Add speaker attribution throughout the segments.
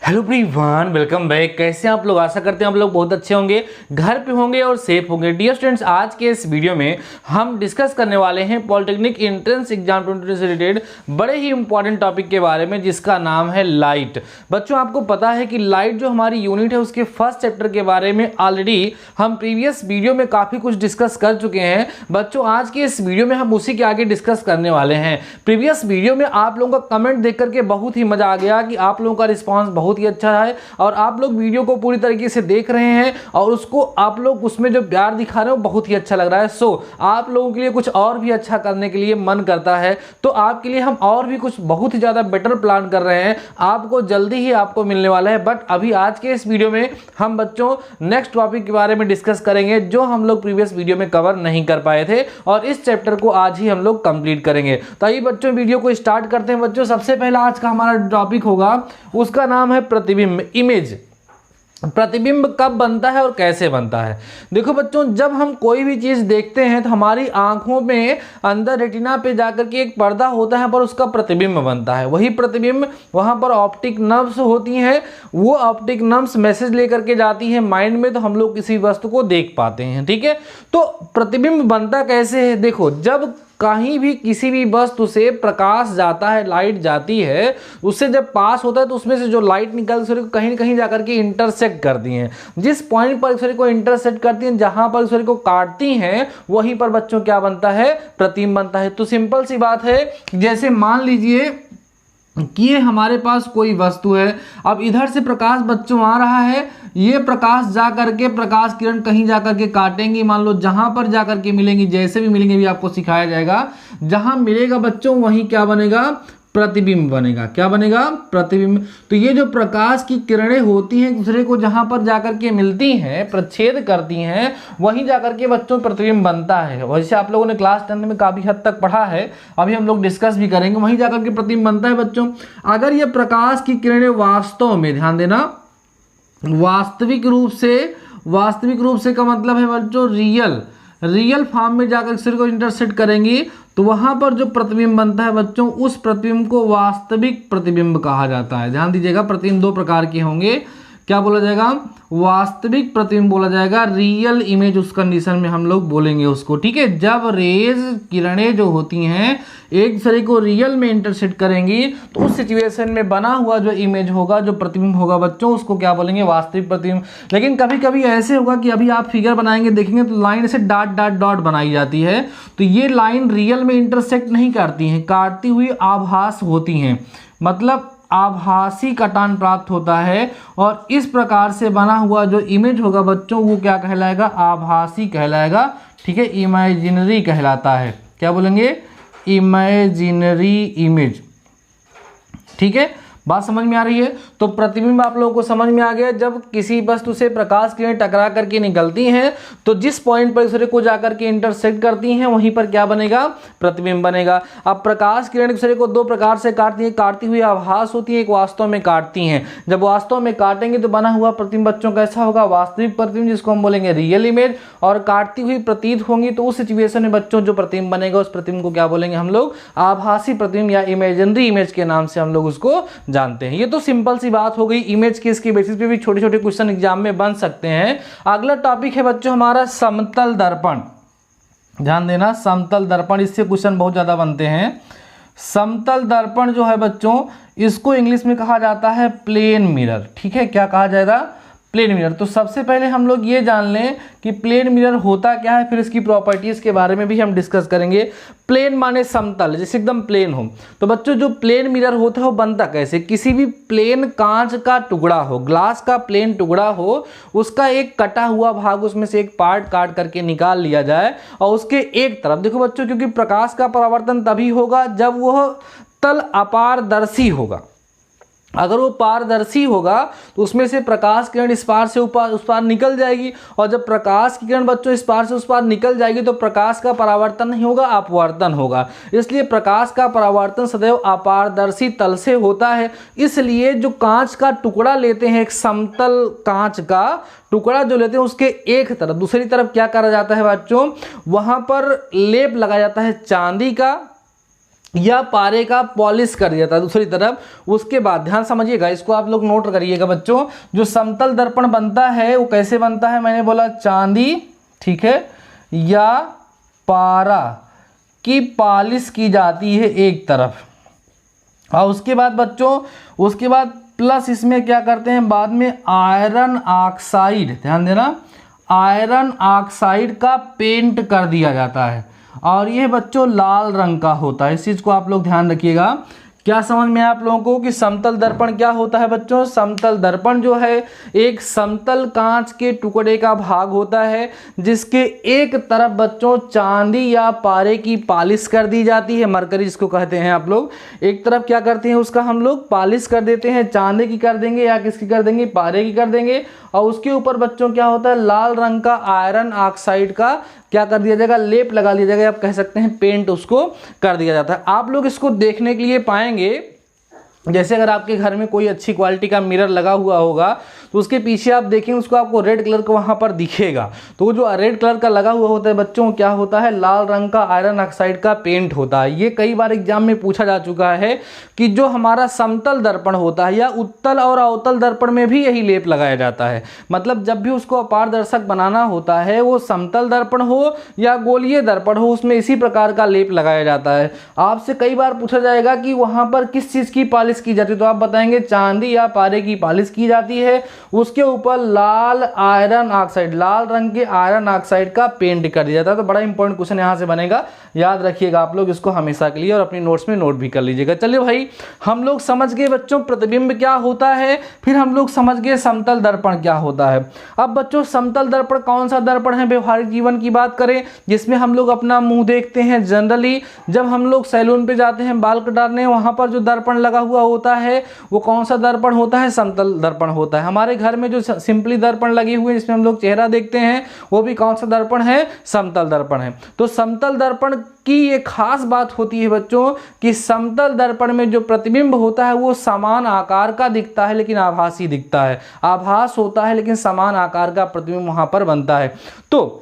Speaker 1: Hello everyone, welcome back. कैसे हैं आप लोग? आशा करते हैं आप लोग बहुत अच्छे होंगे, घर पे होंगे और सेफ होंगे। डियर स्टूडेंट्स, आज के इस वीडियो में हम डिस्कस करने वाले हैं पॉलिटेक्निक एंट्रेंस एग्जाम 2020 से रिलेटेड बड़े ही इंपॉर्टेंट टॉपिक के बारे में, जिसका नाम है लाइट। बच्चों, आपको पता है कि लाइट जो हमारी यूनिट है उसके फर्स्ट चैप्टर के बारे में ऑलरेडी हम प्रीवियस वीडियो में काफ़ी कुछ डिस्कस कर चुके हैं। बच्चों, आज के इस वीडियो में हम उसी के आगे डिस्कस करने वाले हैं। प्रीवियस वीडियो में आप लोगों का कमेंट देख करके बहुत ही मजा आ गया कि आप लोगों का रिस्पॉन्स बहुत ही अच्छा है और आप लोग वीडियो को पूरी तरीके से देख रहे हैं और उसको आप लोग उसमें जो प्यार दिखा रहे हो बहुत ही अच्छा लग रहा है। सो आप लोगों के लिए कुछ और भी अच्छा करने के लिए मन करता है, तो आपके लिए हम और भी कुछ बहुत ही ज़्यादा बेटर प्लान कर रहे हैं। आपको जल्दी ही आपको मिलने वाला है। बट अभी आज के इस वीडियो में हम बच्चों नेक्स्ट टॉपिक के बारे में डिस्कस करेंगे जो हम लोग प्रीवियस वीडियो में कवर नहीं कर पाए थे, और इस चैप्टर को आज ही हम लोग कंप्लीट करेंगे। तो आइए बच्चों, वीडियो को स्टार्ट करते हैं। बच्चों, सबसे पहला आज का हमारा टॉपिक होगा, उसका नाम है प्रतिबिंब, इमेज। प्रतिबिंब कब बनता है और कैसे बनता है? देखो बच्चों, जब हम कोई भी चीज़ देखते हैं तो हमारी आंखों में अंदर रेटिना पे जाकर के एक पर्दा होता है, पर उसका प्रतिबिंब बनता है। वही प्रतिबिंब वहाँ पर ऑप्टिक नर्व्स होती हैं, वो ऑप्टिक नर्व्स मैसेज लेकर के जाती हैं माइंड में, तो हम लोग किसी वस्तु को देख पाते हैं। ठीक है, तो प्रतिबिंब बनता कैसे है? देखो, जब कहीं भी किसी भी वस्तु से प्रकाश जाता है, लाइट जाती है, उससे जब पास होता है तो उसमें से जो लाइट निकलती है कहीं न कहीं जाकर के इंटरसेक्ट करती हैं। जिस पॉइंट पर एक को इंटरसेक्ट करती हैं, जहां पर एक को काटती हैं, वहीं पर बच्चों क्या बनता है? प्रतिबिंब बनता है। तो सिंपल सी बात है, जैसे मान लीजिए कि ये हमारे पास कोई वस्तु है, अब इधर से प्रकाश बच्चों आ रहा है, ये प्रकाश जा करके प्रकाश किरण कहीं जा करके काटेंगी, मान लो जहां पर जा करके मिलेंगी, जैसे भी मिलेंगे भी आपको सिखाया जाएगा, जहां मिलेगा बच्चों वहीं क्या बनेगा? प्रतिबिंब बनेगा। क्या बनेगा? प्रतिबिंब। तो ये जो प्रकाश की किरणें होती हैं दूसरे को जहां पर जाकर के मिलती हैं, प्रच्छेद करती हैं, वहीं जाकर के बच्चों प्रतिबिंब बनता है। वैसे आप लोगों ने क्लास 10 में काफी हद तक पढ़ा है, अभी हम लोग डिस्कस भी करेंगे, वहीं जाकर के प्रतिबिंब बनता है बच्चों। अगर ये प्रकाश की किरणें वास्तव में, ध्यान देना, वास्तविक रूप से का मतलब है बच्चों रियल फॉर्म में जाकर सिर को इंटरसेक्ट करेंगी, तो वहां पर जो प्रतिबिंब बनता है बच्चों, उस प्रतिबिंब को वास्तविक प्रतिबिंब कहा जाता है। ध्यान दीजिएगा, प्रतिबिंब दो प्रकार के होंगे। क्या बोला जाएगा? वास्तविक प्रतिबिंब बोला जाएगा। रियल इमेज उस कंडीशन में हम लोग बोलेंगे उसको। ठीक है, जब रेज किरणें जो होती हैं एक दूसरे को रियल में इंटरसेक्ट करेंगी, तो उस सिचुएशन में बना हुआ जो इमेज होगा, जो प्रतिबिंब होगा बच्चों, उसको क्या बोलेंगे? वास्तविक प्रतिबिंब। लेकिन कभी कभी ऐसे होगा कि अभी आप फिगर बनाएंगे, देखेंगे तो लाइन से डॉट बनाई जाती है, तो ये लाइन रियल में इंटरसेक्ट नहीं करती हैं, काटती हुई आभास होती हैं, मतलब आभासी कटान प्राप्त होता है, और इस प्रकार से बना हुआ जो इमेज होगा बच्चों वो क्या कहलाएगा? आभासी कहलाएगा। ठीक है, इमेजिनरी कहलाता है। क्या बोलेंगे? Imaginary image. ठीक है, बात समझ में आ रही है? तो प्रतिबिंब आप लोगों को समझ में आ गया। जब किसी वस्तु से प्रकाश किरणें टकरा करके निकलती हैं, तो जिस पॉइंट पर दूसरे को जाकर के इंटरसेक्ट करती हैं, वहीं पर क्या बनेगा? प्रतिबिंब बनेगा। अब प्रकाश किरण दूसरे को दो प्रकार से काटती है, काटती हुई आभास होती है, एक वास्तव में काटती हैं। जब वास्तव में काटेंगे तो बना हुआ प्रतिबिंब बच्चों कैसा होगा? वास्तविक प्रतिबिंब, जिसको हम बोलेंगे रियल इमेज। और काटती हुई प्रतीत होंगी, तो उस सिचुएशन में बच्चों जो प्रतिबिंब बनेगा, उस प्रतिबिंब को क्या बोलेंगे हम लोग? आभासी प्रतिबिंब या इमेजिनरी इमेज के नाम से हम लोग उसको जानते हैं। ये तो सिंपल सी बात हो गई इमेज की। इसके बेसिस पे भी छोटे छोटे क्वेश्चन एग्जाम में बन सकते हैं। अगला टॉपिक है बच्चों हमारा समतल दर्पण। ध्यान देना, समतल दर्पण, इससे क्वेश्चन बहुत ज्यादा बनते हैं। समतल दर्पण जो है बच्चों, इसको इंग्लिश में कहा जाता है प्लेन मिरर। ठीक है, क्या कहा जाएगा? Plane mirror. तो सबसे पहले हम लोग ये जान लें कि प्लेन मिरर होता क्या है, फिर इसकी प्रॉपर्टीज के बारे में भी हम डिस्कस करेंगे। प्लेन माने समतल, जैसे एकदम प्लेन हो। तो बच्चों जो प्लेन मिरर होता है वो बनता कैसे? किसी भी प्लेन कांच का टुकड़ा हो, ग्लास का प्लेन टुकड़ा हो, उसका एक कटा हुआ भाग, उसमें से एक पार्ट काट करके निकाल लिया जाए, और उसके एक तरफ देखो बच्चों, क्योंकि प्रकाश का परावर्तन तभी होगा जब वह तल अपारदर्शी होगा। अगर वो पारदर्शी होगा तो उसमें से प्रकाश किरण इस पार से उस पार निकल जाएगी, और जब प्रकाश की किरण बच्चों इस पार से उस पार निकल जाएगी तो प्रकाश का परावर्तन नहीं होगा, अपवर्तन होगा। इसलिए प्रकाश का परावर्तन सदैव अपारदर्शी तल से होता है। इसलिए जो कांच का टुकड़ा लेते हैं, एक समतल कांच का टुकड़ा जो लेते हैं, उसके एक तरफ दूसरी तरफ क्या करा जाता है बच्चों? वहां पर लेप लगाया जाता है चांदी का, या पारे का पॉलिश कर दिया जाता है दूसरी तरफ। उसके बाद ध्यान समझिएगा, इसको आप लोग नोट करिएगा बच्चों, जो समतल दर्पण बनता है वो कैसे बनता है, मैंने बोला चांदी, ठीक है, या पारा की पॉलिश की जाती है एक तरफ। और उसके बाद बच्चों, उसके बाद प्लस इसमें क्या करते हैं बाद में, आयरन ऑक्साइड, ध्यान देना, आयरन ऑक्साइड का पेंट कर दिया जाता है और यह बच्चों लाल रंग का होता है। इस चीज़ को आप लोग ध्यान रखिएगा। क्या समझ में आप लोगों को कि समतल दर्पण क्या होता है बच्चों? समतल दर्पण जो है एक समतल कांच के टुकड़े का भाग होता है जिसके एक तरफ बच्चों चांदी या पारे की पॉलिश कर दी जाती है, मरकरी जिसको कहते हैं आप लोग। एक तरफ क्या करते हैं उसका हम लोग पॉलिश कर देते हैं, चांदी की कर देंगे या किसकी कर देंगे, पारे की कर देंगे। और उसके ऊपर बच्चों क्या होता है, लाल रंग का आयरन ऑक्साइड का क्या कर दिया जाएगा, लेप लगा दिया जाएगा, आप कह सकते हैं पेंट उसको कर दिया जाता है। आप लोग इसको देखने के लिए पाएंगे, जैसे अगर आपके घर में कोई अच्छी क्वालिटी का मिरर लगा हुआ होगा तो उसके पीछे आप देखेंगे उसको आपको रेड कलर का वहाँ पर दिखेगा, तो वो जो रेड कलर का लगा हुआ होता है बच्चों क्या होता है, लाल रंग का आयरन ऑक्साइड का पेंट होता है। ये कई बार एग्जाम में पूछा जा चुका है कि जो हमारा समतल दर्पण होता है या उत्तल और अवतल दर्पण में भी यही लेप लगाया जाता है। मतलब जब भी उसको अपारदर्शक बनाना होता है, वो समतल दर्पण हो या गोलीय दर्पण हो, उसमें इसी प्रकार का लेप लगाया जाता है। आपसे कई बार पूछा जाएगा कि वहाँ पर किस चीज़ की पॉलिश की जाती है, तो आप बताएंगे चांदी या पारे की पॉलिश की जाती है, उसके ऊपर लाल आयरन ऑक्साइड, लाल रंग के आयरन ऑक्साइड का पेंट कर दिया जाता है। तो बड़ा इंपॉर्टेंट क्वेश्चन यहाँ से बनेगा, याद रखिएगा आप लोग इसको हमेशा के लिए और अपनी नोट्स में नोट भी कर लीजिएगा। चलिए भाई, हम लोग समझ गए बच्चों प्रतिबिंब क्या होता है, फिर हम लोग समझ गए समतल दर्पण क्या होता है। अब बच्चों समतल दर्पण कौन सा दर्पण है, व्यवहारिक जीवन की बात करें जिसमें हम लोग अपना मुंह देखते हैं। जनरली जब हम लोग सैलून पे जाते हैं बाल कटाने, वहां पर जो दर्पण लगा हुआ होता है वो कौन सा दर्पण होता है, समतल दर्पण होता है। हमारे घर में जो सिंपली दर्पण लगे हुए हैं जिसमें हम लोग चेहरा देखते हैं वो भी कौन सा दर्पण है, समतल दर्पण है। तो समतल दर्पण की ये खास बात होती है बच्चों कि समतल दर्पण में जो प्रतिबिंब होता है वो समान आकार का दिखता है लेकिन आभासी दिखता है, आभास होता है लेकिन समान आकार का प्रतिबिंब वहां पर बनता है। तो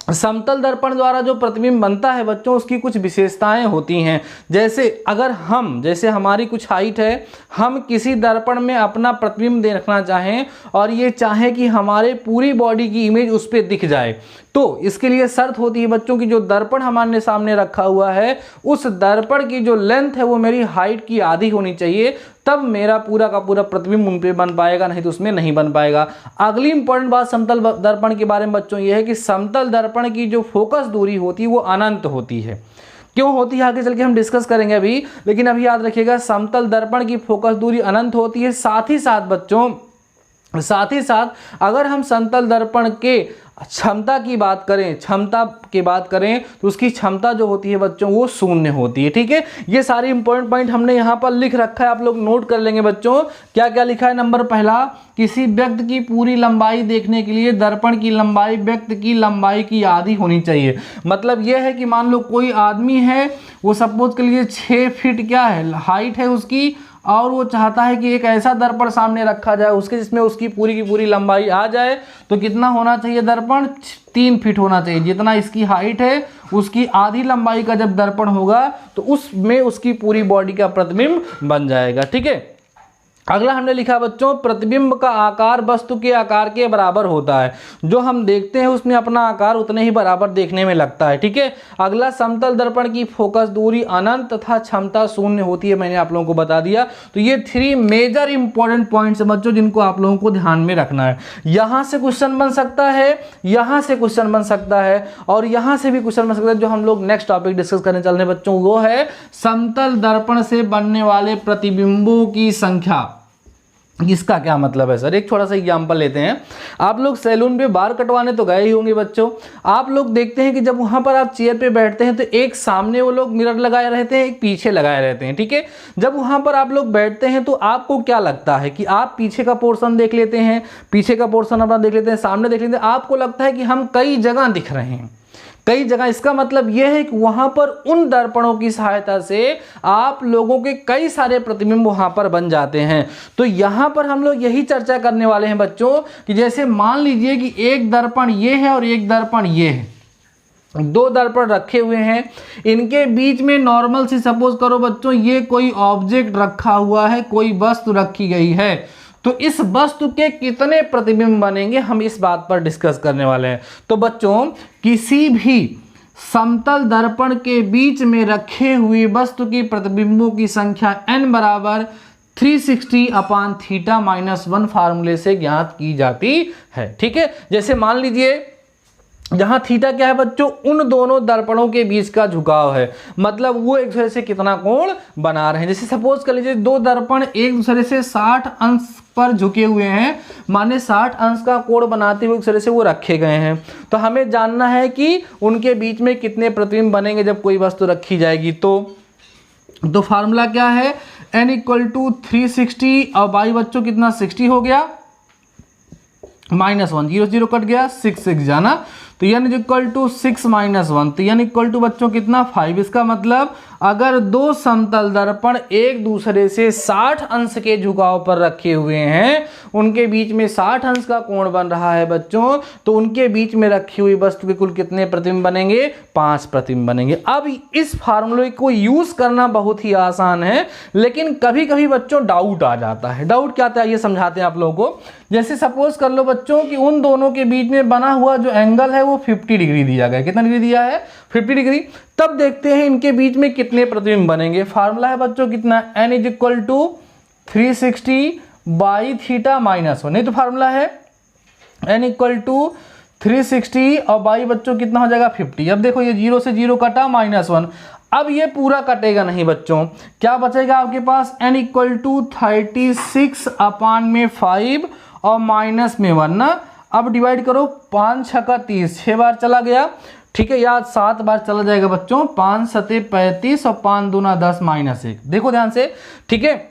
Speaker 1: समतल दर्पण द्वारा जो प्रतिबिंब बनता है बच्चों उसकी कुछ विशेषताएं होती हैं। जैसे अगर हम, जैसे हमारी कुछ हाइट है, हम किसी दर्पण में अपना प्रतिबिंब देखना चाहें और ये चाहें कि हमारे पूरी बॉडी की इमेज उस पर दिख जाए, तो इसके लिए शर्त होती है बच्चों की जो दर्पण हमारे सामने रखा हुआ है उस दर्पण की जो लेंथ है वो मेरी हाइट की आधी होनी चाहिए, तब मेरा पूरा का पूरा प्रतिबिंब उन पे बन पाएगा, नहीं तो उसमें नहीं बन पाएगा। अगली इंपॉर्टेंट बात समतल दर्पण के बारे में बच्चों ये है कि समतल दर्पण की जो फोकस दूरी होती है वो अनंत होती है। क्यों होती है आगे चल के हम डिस्कस करेंगे अभी, लेकिन अभी याद रखिएगा समतल दर्पण की फोकस दूरी अनंत होती है। साथ ही साथ बच्चों, साथ ही साथ अगर हम समतल दर्पण के क्षमता की बात करें, क्षमता की बात करें तो उसकी क्षमता जो होती है बच्चों वो शून्य होती है। ठीक है, ये सारे इंपॉर्टेंट पॉइंट हमने यहाँ पर लिख रखा है, आप लोग नोट कर लेंगे बच्चों। क्या क्या लिखा है, नंबर पहला, किसी व्यक्ति की पूरी लंबाई देखने के लिए दर्पण की लंबाई व्यक्ति की लंबाई की आधी होनी चाहिए। मतलब यह है कि मान लो कोई आदमी है, वो सपोज के लिए 6 फीट क्या है हाइट है उसकी, और वो चाहता है कि एक ऐसा दर्पण सामने रखा जाए उसके जिसमें उसकी पूरी की पूरी लंबाई आ जाए, तो कितना होना चाहिए दर्पण, 3 फीट होना चाहिए। जितना इसकी हाइट है उसकी आधी लंबाई का जब दर्पण होगा तो उसमें उसकी पूरी बॉडी का प्रतिबिंब बन जाएगा। ठीक है, अगला हमने लिखा बच्चों, प्रतिबिंब का आकार वस्तु के आकार के बराबर होता है। जो हम देखते हैं उसमें अपना आकार उतने ही बराबर देखने में लगता है। ठीक है, अगला समतल दर्पण की फोकस दूरी अनंत तथा क्षमता शून्य होती है, मैंने आप लोगों को बता दिया। तो ये 3 मेजर इंपॉर्टेंट पॉइंट्स बच्चों जिनको आप लोगों को ध्यान में रखना है। यहां से क्वेश्चन बन सकता है, यहां से क्वेश्चन बन सकता है और यहां से भी क्वेश्चन बन सकता है। जो हम लोग नेक्स्ट टॉपिक डिस्कस करने चल रहे हैं बच्चों वो है समतल दर्पण से बनने वाले प्रतिबिंबों की संख्या। इसका क्या मतलब है सर, एक छोटा सा एग्जांपल लेते हैं। आप लोग सैलून पे बाल कटवाने तो गए ही होंगे बच्चों। आप लोग देखते हैं कि जब वहां पर आप चेयर पे बैठते हैं तो एक सामने वो लोग मिरर लगाए रहते हैं, एक पीछे लगाए रहते हैं। ठीक है, जब वहां पर आप लोग बैठते हैं तो आपको क्या लगता है कि आप पीछे का पोर्शन देख लेते हैं, पीछे का पोर्शन अपना देख लेते हैं, सामने देख लेते हैं, आपको लगता है कि हम कई जगह दिख रहे हैं, कई जगह। इसका मतलब यह है कि वहां पर उन दर्पणों की सहायता से आप लोगों के कई सारे प्रतिबिंब वहां पर बन जाते हैं। तो यहां पर हम लोग यही चर्चा करने वाले हैं बच्चों कि जैसे मान लीजिए कि एक दर्पण ये है और एक दर्पण ये है। दो दर्पण रखे हुए हैं, इनके बीच में नॉर्मल सी सपोज करो बच्चों ये कोई ऑब्जेक्ट रखा हुआ है, कोई वस्तु रखी गई है, तो इस वस्तु के कितने प्रतिबिंब बनेंगे हम इस बात पर डिस्कस करने वाले हैं। तो बच्चों किसी भी समतल दर्पण के बीच में रखे हुए वस्तु की प्रतिबिंबों की संख्या n बराबर 360/θ-1 फार्मूले से ज्ञात की जाती है। ठीक है, जैसे मान लीजिए जहां थीटा क्या है बच्चों, उन दोनों दर्पणों के बीच का झुकाव है, मतलब वो एक दूसरे से कितना कोण बना रहे हैं। जैसे सपोज कर लीजिए दो दर्पण एक दूसरे से 60 अंश पर झुके हुए हैं, माने 60 अंश का कोण बनाते हुए एक दूसरे से वो रखे गए हैं। तो हमें जानना है कि उनके बीच में कितने प्रतिबिंब बनेंगे जब कोई वस्तु रखी जाएगी। तो फार्मूला क्या है, n = 360 और बाई बच्चों कितना 60 हो गया, -1 0 0 कट गया, 6 6 जाना, तो n = 6 - 1, तो n = बच्चों कितना 5। इसका मतलब अगर दो समतल दर्पण एक दूसरे से 60 अंश के झुकाव पर रखे हुए हैं, उनके बीच में 60 अंश का कोण बन रहा है बच्चों, तो उनके बीच में रखी हुई वस्तु के कुल कितने प्रतिबिंब बनेंगे, 5 प्रतिबिंब बनेंगे। अब इस फार्मूले को यूज करना बहुत ही आसान है, लेकिन कभी कभी बच्चों डाउट आ जाता है। डाउट क्या आता है ये समझाते हैं आप लोगों को। जैसे सपोज कर लो बच्चों कि उन दोनों के बीच में बना हुआ जो एंगल है वो 50 डिग्री दिया गया है। कितना डिग्री दिया है, 50 डिग्री। तब देखते हैं इनके बीच में कितने प्रतिबिंब बनेंगे। फार्मूला है बच्चों कितना, n = 360/θ-1, नहीं तो फार्मूला है n = 360 और बाई बच्चों कितना हो जाएगा 50। अब देखो ये 0 से 0 कटा, -1। अब ये पूरा कटेगा नहीं बच्चों, क्या बचेगा आपके पास, n = 36/5 और -1 ना। अब डिवाइड करो, 5 6 का 30, 6 बार चला गया, ठीक है, या 7 बार चला जाएगा बच्चों, 5 7 35 और 5 दूना 10 -1। देखो ध्यान से, ठीक है,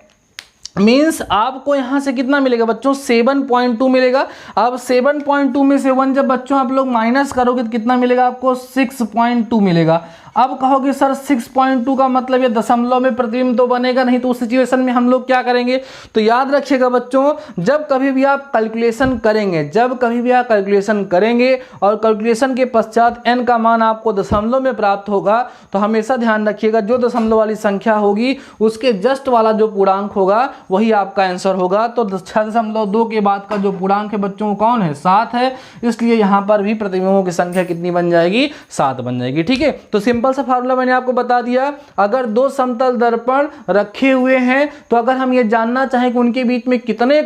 Speaker 1: मीन्स आपको यहां से कितना मिलेगा बच्चों, 7.2 मिलेगा। अब 7.2 में से 1 जब बच्चों आप लोग माइनस करोगे तो कितना मिलेगा आपको, 6.2 मिलेगा। अब कहोगे सर 6.2 का मतलब ये दशमलव में प्रतिबिंब तो बनेगा नहीं, तो उस सिचुएशन में हम लोग क्या करेंगे। तो याद रखिएगा बच्चों, जब कभी भी आप कैलकुलेशन करेंगे और कैलकुलेशन के पश्चात n का मान आपको दशमलव में प्राप्त होगा, तो हमेशा ध्यान रखिएगा जो दशमलव वाली संख्या होगी उसके जस्ट वाला जो पूर्णांक होगा वही आपका आंसर होगा। तो 6.2 के बाद का जो पूर्णांक है बच्चों कौन है, 7 है, इसलिए यहां पर भी प्रतिबिंबों की संख्या कितनी बन जाएगी, 7 बन जाएगी। ठीक है, तो सिंपल सा फार्मूला मैंने आपको बता दिया। अगर दो समतल दर्पण रखे हुए हैं, तो अगर हम ये जानना चाहें कि उनके बीच में कितने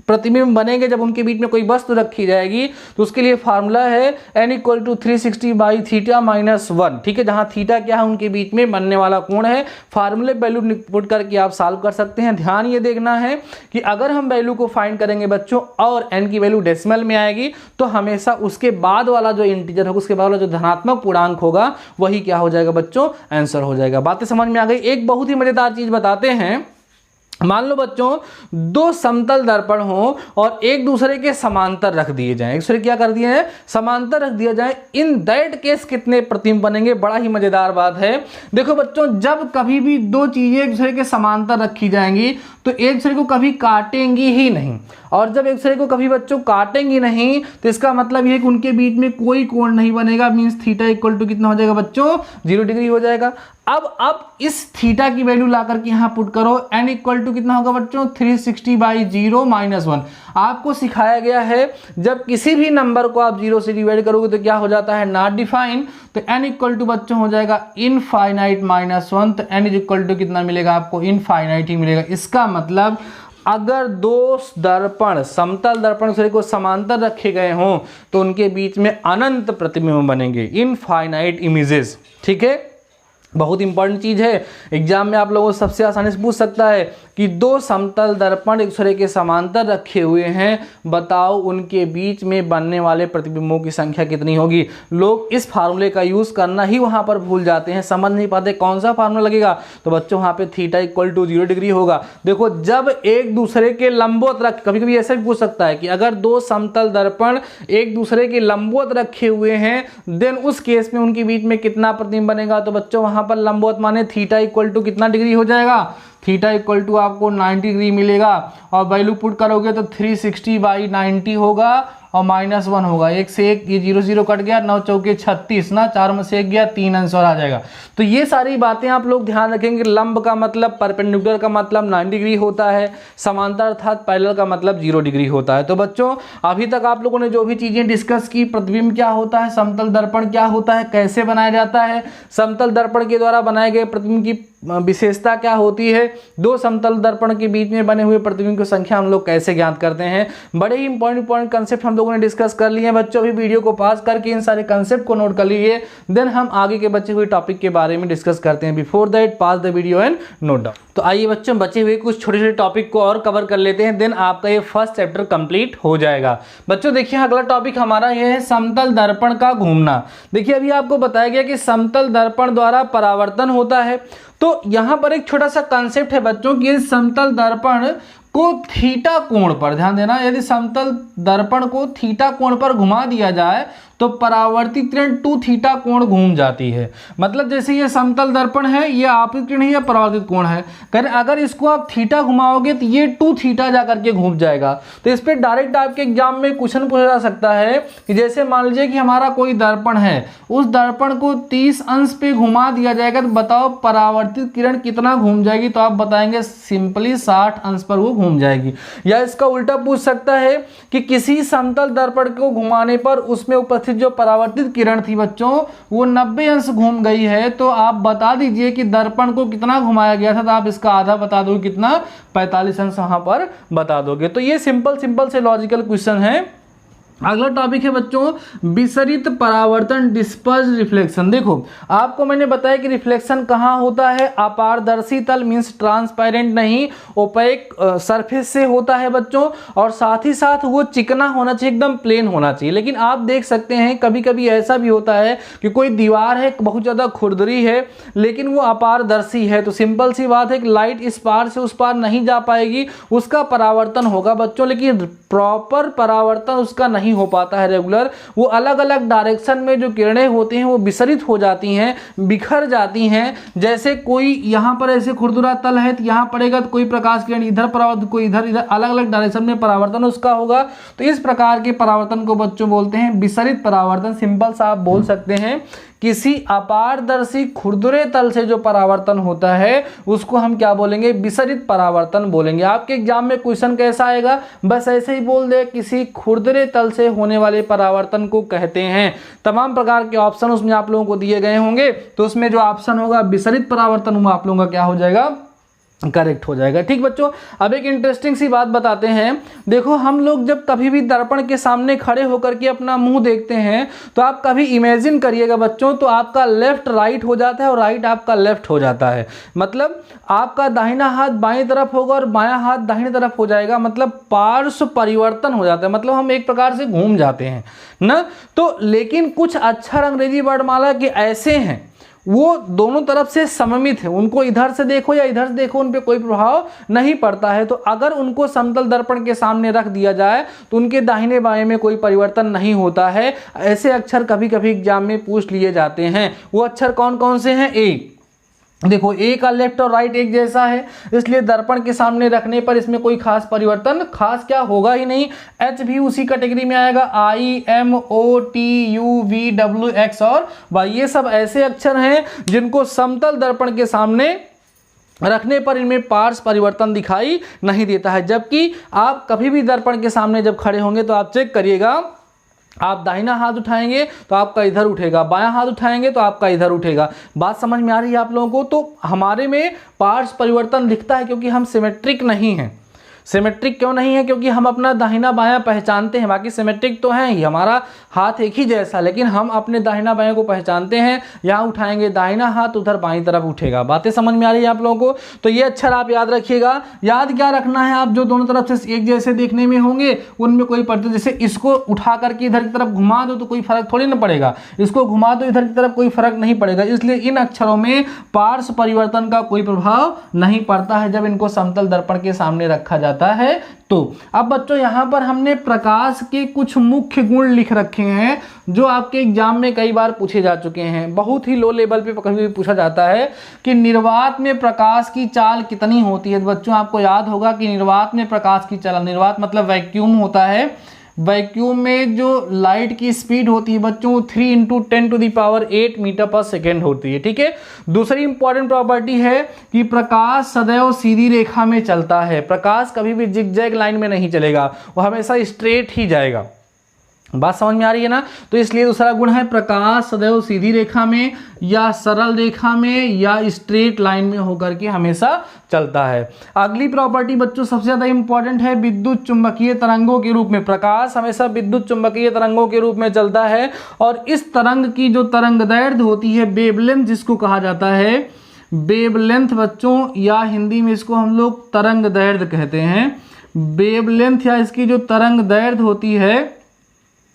Speaker 1: प्रतिबिंब बनेंगे जब उनके बीच में कोई वस्तु रखी जाएगी, तो उसके लिए फार्मूला है n = 360/θ-1। ठीक है, जहां थीटा क्या है, उनके बीच में बनने वाला कोण है। फार्मूले वैल्यू पुट करके आप सॉल्व कर सकते हैं। ध्यान ये देखना है कि अगर हम वैल्यू को फाइंड करेंगे बच्चों और n की वैल्यू डेसिमल में आएगी, तो हमेशा उसके बाद वाला जो इंटीजर होगा, उसके बाद वाला जो धनात्मक पूर्णांक होगा वही क्या हो जाएगा बच्चों, आंसर हो जाएगा। बातें समझ में आ गई। एक बहुत ही मजेदार चीज बताते हैं। मान लो बच्चों दो समतल दर्पण हो और एक दूसरे के समांतर रख दिए जाएं, एक दूसरे क्या कर दिए हैं, समांतर रख दिया जाए। इन दैट केस कितने प्रतिबिंब बनेंगे, बड़ा ही मजेदार बात है। देखो बच्चों, जब कभी भी दो चीजें एक दूसरे के समांतर रखी जाएंगी तो एक दूसरे को कभी काटेंगी ही नहीं, और जब एक दूसरे को कभी बच्चों काटेंगी नहीं तो इसका मतलब ये कि उनके बीच में कोई कोण नहीं बनेगा। मींस थीटा इक्वल टू कितना हो जाएगा बच्चों, 0 डिग्री हो जाएगा। अब इस थीटा की वैल्यू ला करके यहां पुट करो, n इक्वल टू कितना होगा बच्चों, 360/0 - 1। आपको सिखाया गया है जब किसी भी नंबर को आप 0 से डिवाइड करोगे तो क्या हो जाता है, नॉट डिफाइन। तो n इक्वल टू बच्चों हो जाएगा इनफाइनाइट -1। तो n इक्वल टू कितना मिलेगा आपको, इनफाइनाइट ही मिलेगा। इसका मतलब अगर दो दर्पण समतल दर्पण दूसरे को समांतर रखे गए हों तो उनके बीच में अनंत प्रतिबिंब बनेंगे, इनफाइनाइट इमेजेस। ठीक है, बहुत इंपॉर्टेंट चीज है, एग्जाम में आप लोगों को सबसे आसानी से पूछ सकता है कि दो समतल दर्पण एक दूसरे के समांतर रखे हुए हैं, बताओ उनके बीच में बनने वाले प्रतिबिंबों की संख्या कितनी होगी। लोग इस फार्मूले का यूज करना ही वहां पर भूल जाते हैं, समझ नहीं पाते कौन सा फार्मूला लगेगा। तो बच्चों वहां पे थीटा इक्वल टू 0 डिग्री होगा। देखो जब एक दूसरे के लंबवत रख, कभी कभी ऐसा भी पूछ सकता है कि अगर दो समतल दर्पण एक दूसरे के लंबवत रखे हुए हैं देन उस केस में उनके बीच में कितना प्रतिबिंब बनेगा। तो बच्चों वहां पर लंबवत माने थीटा इक्वल टू कितना डिग्री हो जाएगा, थीटा इक्वल टू आपको 90 डिग्री मिलेगा। और वैल्यू पुट करोगे तो 360/90 होगा और -1 होगा। 1 से 1 ये 0 0 कट गया, 9 चौके 36 ना, 4 में से 1 गया, 3 आंसर आ जाएगा। तो ये सारी बातें आप लोग ध्यान रखेंगे। लंब का मतलब परपेंडिकुलर का मतलब 9 डिग्री होता है, समांतर अर्थात पैरेलल का मतलब 0 डिग्री होता है। तो बच्चों अभी तक आप लोगों ने जो भी चीजें डिस्कस की, प्रतिबिंब क्या होता है, समतल दर्पण क्या होता है, कैसे बनाया जाता है, समतल दर्पण के द्वारा बनाए गए प्रतिबिंब की विशेषता क्या होती है, दो समतल दर्पण के बीच में बने हुए प्रतिबिंब की संख्या हम लोग कैसे ज्ञात करते हैं, बड़े ही इंपॉर्टेंट कंसेप्ट हम लोगों ने डिस्कस कर लिए हैं। बच्चों अभी वीडियो को पास करके इन सारे कंसेप्ट को नोट कर लीजिए, देन हम आगे के बचे हुए टॉपिक के बारे में डिस्कस करते हैं। Before that pass the video and note down. तो आइए बच्चों बचे हुए कुछ छोटे छोटे टॉपिक को और कवर कर लेते हैं, देन आपका ये फर्स्ट चैप्टर कंप्लीट हो जाएगा। बच्चों देखिए अगला टॉपिक हमारा ये है समतल दर्पण का घूमना। देखिए अभी आपको बताया गया कि समतल दर्पण द्वारा परावर्तन होता है, तो यहां पर एक छोटा सा कंसेप्ट है बच्चों कि समतल दर्पण को थीटा कोण पर, ध्यान देना, यदि समतल दर्पण को थीटा कोण पर घुमा दिया जाए तो परावर्तित किरण 2 थीटा कोण घूम जाती है। मतलब जैसे ये समतल दर्पण है, ये आपतित किरण है, ये परावर्तित कोण है, अगर इसको आप थीटा घुमाओगे तो ये 2 थीटा जाकर के घूम जाएगा। तो इस पर डायरेक्ट आपके एग्जाम में क्वेश्चन पूछा जा सकता है कि जैसे मान लीजिए कि हमारा कोई दर्पण है, उस दर्पण को 30 अंश पे घुमा दिया जाएगा, तो बताओ परावर्तित किरण कितना घूम जाएगी, तो आप बताएंगे सिंपली 60 अंश पर वो घूम जाएगी। या इसका उल्टा पूछ सकता है कि किसी समतल दर्पण को घुमाने पर उसमें उपस्थित जो परावर्तित किरण थी बच्चों वो 90 अंश घूम गई है, तो आप बता दीजिए कि दर्पण को कितना घुमाया गया था, तो आप इसका आधा बता दोगे, कितना, 45 अंश वहां पर बता दोगे। तो ये सिंपल से लॉजिकल क्वेश्चन है। अगला टॉपिक है बच्चों विसरित परावर्तन, डिस्पर्स रिफ्लेक्शन। देखो आपको मैंने बताया कि रिफ्लेक्शन कहाँ होता है, अपारदर्शी तल मींस ट्रांसपेरेंट नहीं, ओपेक सरफेस से होता है बच्चों, और साथ ही साथ वो चिकना होना चाहिए, एकदम प्लेन होना चाहिए। लेकिन आप देख सकते हैं कभी कभी ऐसा भी होता है कि कोई दीवार है बहुत ज़्यादा खुरदरी है लेकिन वो अपारदर्शी है, तो सिंपल सी बात है कि लाइट इस पार से उस पार नहीं जा पाएगी, उसका परावर्तन होगा बच्चों, लेकिन प्रॉपर परावर्तन उसका नहीं हो पाता है रेगुलर। वो अलग अलग डायरेक्शन में जो किरणें होती हैं वो विसरित हो जाती हैं, बिखर जाती हैं। जैसे कोई यहाँ पर ऐसे खुरदुरा तल है तो यहाँ पड़ेगा तो कोई प्रकाश किरण इधर परावर्तन, कोई इधर, अलग अलग डायरेक्शन में परावर्तन उसका होगा। तो इस प्रकार के परावर्तन को बच्चों बोलते हैं विसरित परावर्तन। सिंपल सा आप बोल सकते हैं किसी अपारदर्शी खुरदुरे तल से जो परावर्तन होता है उसको हम क्या बोलेंगे, विसरित परावर्तन बोलेंगे। आपके एग्जाम में क्वेश्चन कैसा आएगा, बस ऐसे ही बोल दे किसी खुरदुरे तल से होने वाले परावर्तन को कहते हैं। तमाम प्रकार के ऑप्शन उसमें आप लोगों को दिए गए होंगे, तो उसमें जो ऑप्शन होगा विसरित परावर्तन वो आप लोगों का क्या हो जाएगा, करेक्ट हो जाएगा। ठीक बच्चों, अब एक इंटरेस्टिंग सी बात बताते हैं। देखो हम लोग जब कभी भी दर्पण के सामने खड़े होकर के अपना मुंह देखते हैं तो आप कभी इमेजिन करिएगा बच्चों, तो आपका लेफ्ट राइट हो जाता है और राइट आपका लेफ्ट हो जाता है। मतलब आपका दाहिना हाथ बाएं तरफ होगा और बायां हाथ दाहिनी तरफ हो जाएगा, मतलब पार्श्व परिवर्तन हो जाता है, मतलब हम एक प्रकार से घूम जाते हैं ना। तो लेकिन कुछ अक्षर अंग्रेजी वर्णमाला के ऐसे हैं वो दोनों तरफ से सममित है, उनको इधर से देखो या इधर से देखो उन पे कोई प्रभाव नहीं पड़ता है। तो अगर उनको समतल दर्पण के सामने रख दिया जाए तो उनके दाहिने बाएं में कोई परिवर्तन नहीं होता है। ऐसे अक्षर कभी कभी एग्जाम में पूछ लिए जाते हैं। वो अक्षर कौन कौन से हैं, ए देखो ए का लेफ्ट और राइट एक जैसा है, इसलिए दर्पण के सामने रखने पर इसमें कोई खास परिवर्तन खास क्या होगा ही नहीं। एच भी उसी कैटेगरी में आएगा, I M O T U V W X और वाई, ये सब ऐसे अक्षर हैं जिनको समतल दर्पण के सामने रखने पर इनमें पार्श्व परिवर्तन दिखाई नहीं देता है। जबकि आप कभी भी दर्पण के सामने जब खड़े होंगे तो आप चेक करिएगा, आप दाहिना हाथ उठाएंगे तो आपका इधर उठेगा, बायां हाथ उठाएंगे तो आपका इधर उठेगा। बात समझ में आ रही है आप लोगों को। तो हमारे में पार्श्व परिवर्तन दिखता है क्योंकि हम सिमेट्रिक नहीं हैं। सिमेट्रिक क्यों नहीं है, क्योंकि हम अपना दाहिना बायां पहचानते हैं। बाकी सिमेट्रिक तो है ही, हमारा हाथ एक ही जैसा, लेकिन हम अपने दाहिना बायां को पहचानते हैं। यहाँ उठाएंगे दाहिना हाथ, उधर बाईं तरफ उठेगा। बातें समझ में आ रही है आप लोगों को। तो ये अक्षर आप याद रखिएगा। याद क्या रखना है, आप जो दोनों तरफ से एक जैसे देखने में होंगे उनमें कोई परिवर्तन, जैसे इसको उठा करके इधर की तरफ घुमा दो तो कोई फर्क थोड़ी ना पड़ेगा, इसको घुमा दो इधर की तरफ कोई फर्क नहीं पड़ेगा। इसलिए इन अक्षरों में पार्श्व परिवर्तन का कोई प्रभाव नहीं पड़ता है जब इनको समतल दर्पण के सामने रखा जाता है। तो अब बच्चों यहां पर हमने प्रकाश के कुछ मुख्य गुण लिख रखे हैं जो आपके एग्जाम में कई बार पूछे जा चुके हैं। बहुत ही लो लेवल पे कभी भी पूछा जाता है कि निर्वात में प्रकाश की चाल कितनी होती है। तो बच्चों आपको याद होगा कि निर्वात में प्रकाश की चाल, निर्वात मतलब वैक्यूम होता है, वैक्यूम में जो लाइट की स्पीड होती है बच्चों 3 × 10⁸ मीटर पर सेकेंड होती है। ठीक है, दूसरी इंपॉर्टेंट प्रॉपर्टी है कि प्रकाश सदैव सीधी रेखा में चलता है। प्रकाश कभी भी जिगजैग लाइन में नहीं चलेगा, वो हमेशा स्ट्रेट ही जाएगा। बात समझ में आ रही है ना? तो इसलिए दूसरा गुण है प्रकाश सदैव सीधी रेखा में या सरल रेखा में या स्ट्रेट लाइन में होकर के हमेशा चलता है। अगली प्रॉपर्टी बच्चों सबसे ज्यादा इंपॉर्टेंट है विद्युत चुंबकीय तरंगों के रूप में। प्रकाश हमेशा विद्युत चुंबकीय तरंगों के रूप में चलता है और इस तरंग की जो तरंगदैर्घ्य होती है वेवलेंथ जिसको कहा जाता है, वेवलेंथ बच्चों, या हिंदी में इसको हम लोग तरंगदैर्घ्य कहते हैं। वेवलेंथ या इसकी जो तरंगदैर्घ्य होती है,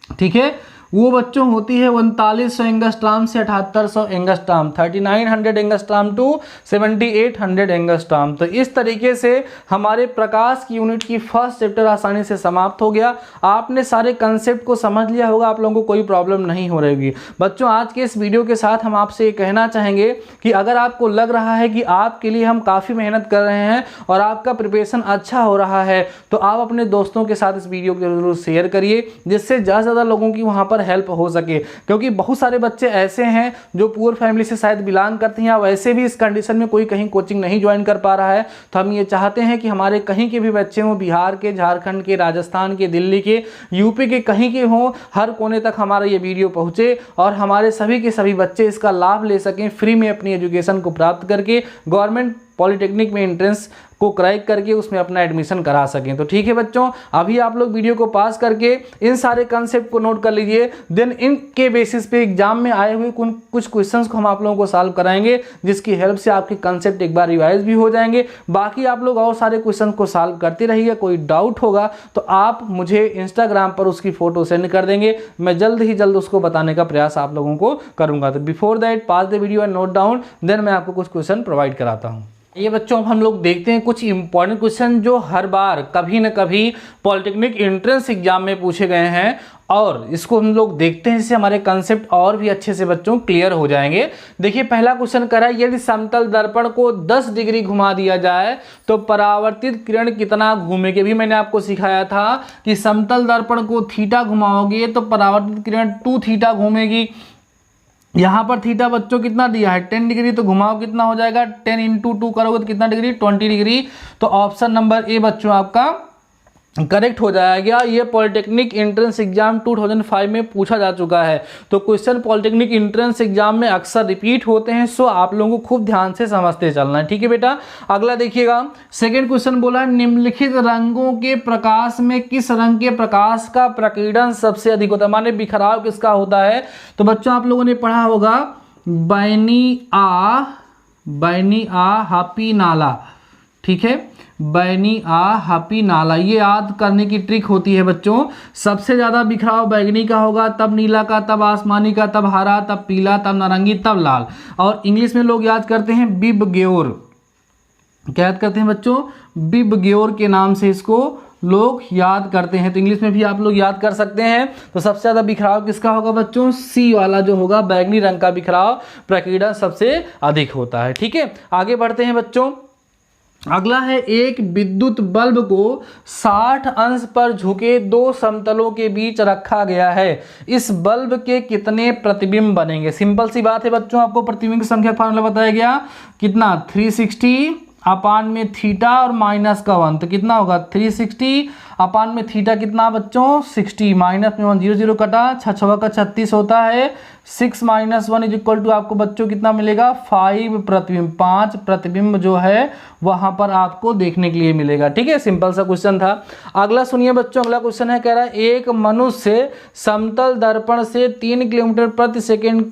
Speaker 1: ठीक है, वो बच्चों होती है 3900 एंगस्ट्राम से 7800 एंगस्ट्राम, 3900 एंगस्ट्राम टू 7800 एंगस्ट्राम। तो इस तरीके से हमारे प्रकाश की यूनिट की फर्स्ट चैप्टर आसानी से समाप्त हो गया। आपने सारे कंसेप्ट को समझ लिया होगा, आप लोगों को कोई प्रॉब्लम नहीं हो रहेगी। बच्चों आज के इस वीडियो के साथ हम आपसे ये कहना चाहेंगे कि अगर आपको लग रहा है कि आपके लिए हम काफ़ी मेहनत कर रहे हैं और आपका प्रिपरेशन अच्छा हो रहा है, तो आप अपने दोस्तों के साथ इस वीडियो को जरूर शेयर करिए, जिससे ज़्यादा से ज़्यादा लोगों की वहाँ पर हेल्प हो सके। क्योंकि बहुत सारे बच्चे ऐसे हैं जो पुअर फैमिली से शायद बिलोंग करते हैं या वैसे भी इस कंडीशन में कोई कहीं कोचिंग नहीं ज्वाइन कर पा रहा है। तो हम ये चाहते हैं कि हमारे कहीं के भी बच्चे हों, बिहार के, झारखंड के, राजस्थान के, दिल्ली के, यूपी के, कहीं के हों, हर कोने तक हमारा ये वीडियो पहुँचे और हमारे सभी के सभी बच्चे इसका लाभ ले सकें, फ्री में अपनी एजुकेशन को प्राप्त करके गवर्नमेंट पॉलिटेक्निक में एंट्रेंस को क्रैक करके उसमें अपना एडमिशन करा सकें। तो ठीक है बच्चों, अभी आप लोग वीडियो को पास करके इन सारे कंसेप्ट को नोट कर लीजिए। देन इनके बेसिस पे एग्जाम में आए हुए कुछ क्वेश्चंस को हम आप लोगों को सॉल्व कराएंगे, जिसकी हेल्प से आपके कंसेप्ट एक बार रिवाइज भी हो जाएंगे। बाकी आप लोग और सारे क्वेश्चन को सॉल्व करते रहिए। कोई डाउट होगा तो आप मुझे इंस्टाग्राम पर उसकी फोटो सेंड कर देंगे, मैं जल्द ही जल्द उसको बताने का प्रयास आप लोगों को करूंगा। तो before that pass the video and note down, then मैं आपको कुछ क्वेश्चन प्रोवाइड कराता हूँ। ये बच्चों हम लोग देखते हैं कुछ इंपॉर्टेंट क्वेश्चन जो हर बार कभी न कभी पॉलिटेक्निक एंट्रेंस एग्जाम में पूछे गए हैं, और इसको हम लोग देखते हैं, इससे हमारे कंसेप्ट और भी अच्छे से बच्चों क्लियर हो जाएंगे। देखिए पहला क्वेश्चन कह रहा है यदि समतल दर्पण को 10 डिग्री घुमा दिया जाए तो परावर्तित किरण कितना घूमेगी। भी मैंने आपको सिखाया था कि समतल दर्पण को थीटा घुमाओगे तो परावर्तित किरण 2 थीटा घूमेगी। यहाँ पर थीटा बच्चों कितना दिया है 10 डिग्री, तो घुमाओ कितना हो जाएगा 10 × 2 करोगे तो कितना डिग्री 20 डिग्री। तो ऑप्शन नंबर ए बच्चों आपका करेक्ट हो जाएगा। ये पॉलिटेक्निक एंट्रेंस एग्जाम 2005 में पूछा जा चुका है। तो क्वेश्चन पॉलिटेक्निक एंट्रेंस एग्जाम में अक्सर रिपीट होते हैं, सो आप लोगों को खूब ध्यान से समझते चलना है। ठीक है बेटा, अगला देखिएगा। सेकंड क्वेश्चन बोला है निम्नलिखित रंगों के प्रकाश में किस रंग के प्रकाश का प्रकीर्णन सबसे अधिक होता है, माने बिखराव किसका होता है। तो बच्चों आप लोगों ने पढ़ा होगा बैनी आ हापी नाला, ठीक है, बैनी आ हापी नाला, ये याद करने की ट्रिक होती है बच्चों। सबसे ज्यादा बिखराव बैगनी का होगा, तब नीला का, तब आसमानी का, तब हरा, तब पीला, तब नारंगी, तब लाल। और इंग्लिश में लोग याद करते हैं बिबग्योर, क्या याद करते हैं बच्चों, बिबग्योर के नाम से इसको लोग याद करते हैं। तो इंग्लिश में भी आप लोग याद कर सकते हैं। तो सबसे ज्यादा बिखराव किसका होगा बच्चों, सी वाला जो होगा, बैगनी रंग का बिखराव प्रकीर्णन सबसे अधिक होता है। ठीक है, आगे बढ़ते हैं बच्चों। अगला है एक विद्युत बल्ब को 60 अंश पर झुके 2 समतलों के बीच रखा गया है, इस बल्ब के कितने प्रतिबिंब बनेंगे। सिंपल सी बात है बच्चों, आपको प्रतिबिंब की संख्या फार्मूला बताया गया कितना 360 अपान में थीटा और माइनस का 1, तो कितना होगा 360 अपान में थीटा कितना बच्चों 60, माइनस में 1 0 0 कटा, 6 का 36 होता है, 6 - 1 इज इक्वल टू आपको बच्चों कितना मिलेगा 5 प्रतिबिंब, 5 प्रतिबिंब जो है वहां पर आपको देखने के लिए मिलेगा। ठीक है, सिंपल सा क्वेश्चन था। अगला सुनिए बच्चों, अगला क्वेश्चन है, कह रहा है एक मनुष्य समतल दर्पण से 3 मीटर प्रति सेकेंड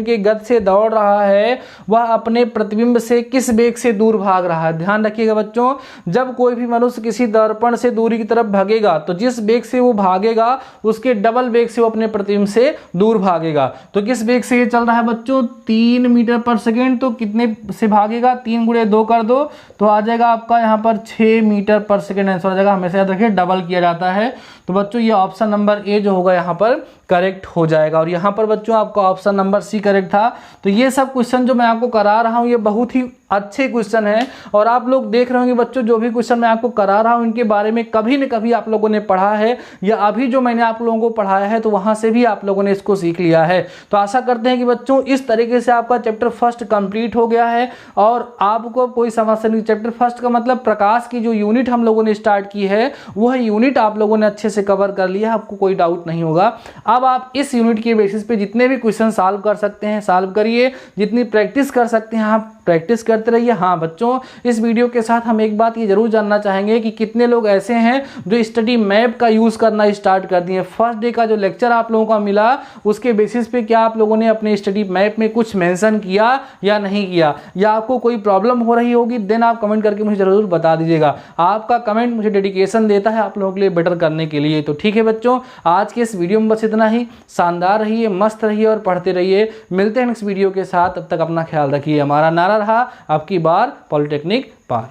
Speaker 1: के गति से दौड़ रहा है, वह अपने प्रतिबिंब से किस वेग से दूर भाग रहा है। ध्यान रखिएगा बच्चों, जब कोई भी मनुष्य किसी दर्पण से दूरी की तरफ भागेगा तो जिस वेग से वो भागेगा उसके डबल वेग से वो अपने प्रतिबिंब से दूर भागेगा। तो किस वेग से ये चल रहा है बच्चों 3 मीटर पर सेकेंड, तो कितने से भागेगा 3 × 2 कर दो तो आ जाएगा आपका यहाँ पर 6 मीटर पर सेकेंड आंसर आ जाएगा। हमेशा याद रखिए डबल किया जाता है। तो बच्चों ये ऑप्शन नंबर ए जो होगा यहाँ पर करेक्ट हो जाएगा। और यहाँ पर बच्चों आपका ऑप्शन नंबर सी करेक्ट था। तो ये सब क्वेश्चन जो मैं आपको करा रहा हूँ ये बहुत ही अच्छे क्वेश्चन हैं और आप लोग देख रहे होंगे बच्चों जो भी क्वेश्चन मैं आपको करा रहा हूँ इनके बारे में कभी न कभी आप लोगों ने पढ़ा है या अभी जो मैंने आप लोगों को पढ़ाया है तो वहां से भी आप लोगों ने इसको सीख लिया है। तो आशा करते हैं कि बच्चों इस तरीके से आपका चैप्टर फर्स्ट कंप्लीट हो गया है और आपको कोई समस्या नहीं। चैप्टर फर्स्ट का मतलब प्रकाश की जो यूनिट हम लोगों ने स्टार्ट की है वह यूनिट आप लोगों ने अच्छे से कवर कर लिया, आपको कोई डाउट नहीं होगा। अब आप इस यूनिट के बेसिस पे जितने भी क्वेश्चन सॉल्व कर सकते हैं सॉल्व करिए, जितनी प्रैक्टिस कर सकते हैं आप प्रैक्टिस करते रहिए। हाँ बच्चों, इस वीडियो के साथ हम एक बात ये जरूर जानना चाहेंगे कि कितने लोग ऐसे हैं जो स्टडी मैप का यूज करना स्टार्ट कर दिए। फर्स्ट डे का जो लेक्चर आप लोगों को मिला उसके बेसिस पे क्या आप लोगों ने अपने स्टडी मैप में कुछ मेंशन किया या नहीं किया, या आपको कोई प्रॉब्लम हो रही होगी देन आप कमेंट करके मुझे जरूर बता दीजिएगा। आपका कमेंट मुझे डेडिकेशन देता है आप लोगों के लिए बेटर करने के लिए। तो ठीक है बच्चों, आज के इस वीडियो में बस इतना ही। शानदार रहिए, मस्त रहिए और पढ़ते रहिए। मिलते हैं नेक्स्ट वीडियो के साथ, तब तक अपना ख्याल रखिए। हमारा नारा रहा आपकी बार पॉलिटेक्निक पार।